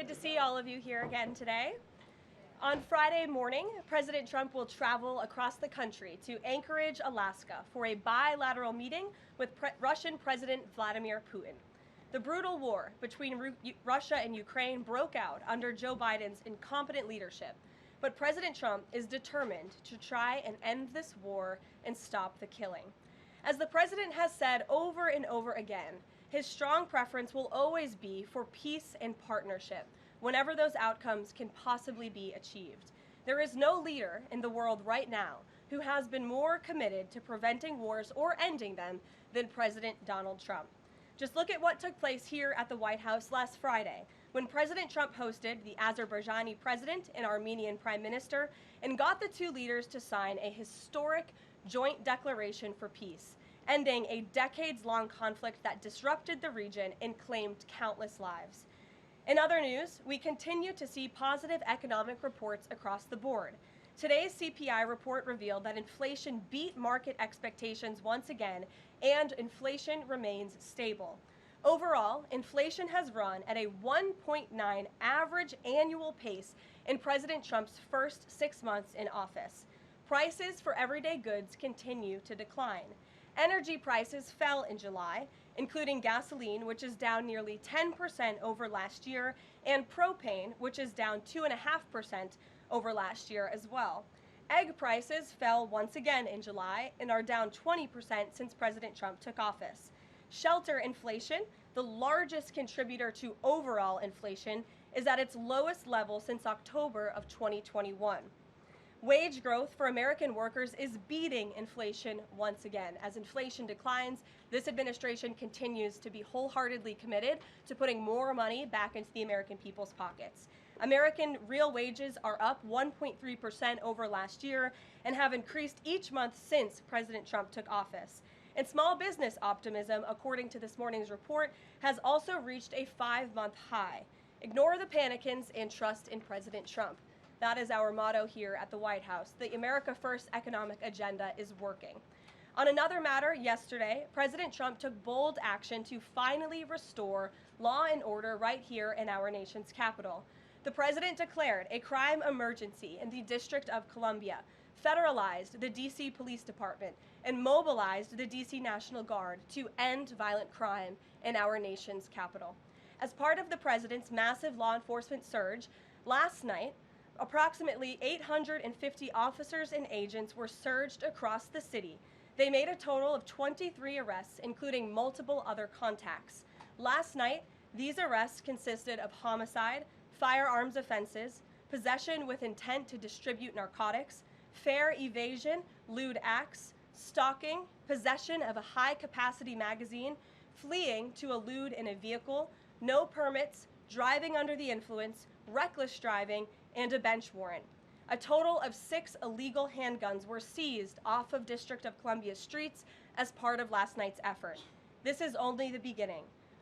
Good to see all of you here again today. On Friday morning, President Trump will travel across the country to Anchorage, Alaska for a bilateral meeting with Russian President Vladimir Putin. The brutal war between Russia and Ukraine broke out under Joe Biden's incompetent leadership, but President Trump is determined to try and end this war and stop the killing. As the president has said over and over again, his strong preference will always be for peace and partnership whenever those outcomes can possibly be achieved. There is no leader in the world right now who has been more committed to preventing wars or ending them than President Donald Trump. Just look at what took place here at the White House last Friday when President Trump hosted the Azerbaijani president and Armenian prime minister and got the two leaders to sign a historic joint declaration for peace, ending a decades-long conflict that disrupted the region and claimed countless lives. In other news, we continue to see positive economic reports across the board. Today's CPI report revealed that inflation beat market expectations once again, and inflation remains stable. Overall, inflation has run at a 1.9 average annual pace in President Trump's first 6 months in office. Prices for everyday goods continue to decline. Energy prices fell in July, including gasoline, which is down nearly 10% over last year, and propane, which is down 2.5% over last year as well. Egg prices fell once again in July and are down 20% since President Trump took office. Shelter inflation, the largest contributor to overall inflation, is at its lowest level since October of 2021. Wage growth for American workers is beating inflation once again. As inflation declines, this administration continues to be wholeheartedly committed to putting more money back into the American people's pockets. American real wages are up 1.3% over last year and have increased each month since President Trump took office. And small business optimism, according to this morning's report, has also reached a 5-month high. Ignore the panicans and trust in President Trump. That is our motto here at the White House. The America First economic agenda is working. On another matter, yesterday, President Trump took bold action to finally restore law and order right here in our nation's capital. The president declared a crime emergency in the District of Columbia, federalized the D.C. Police Department, and mobilized the D.C. National Guard to end violent crime in our nation's capital. As part of the president's massive law enforcement surge, last night, approximately 850 officers and agents were surged across the city. They made a total of 23 arrests, including multiple other contacts. Last night, these arrests consisted of homicide, firearms offenses, possession with intent to distribute narcotics, fare evasion, lewd acts, stalking, possession of a high-capacity magazine, fleeing to elude in a vehicle, no permits, driving under the influence, reckless driving, and a bench warrant. A total of 6 illegal handguns were seized off of District of Columbia streets as part of last night's effort. This is only the beginning.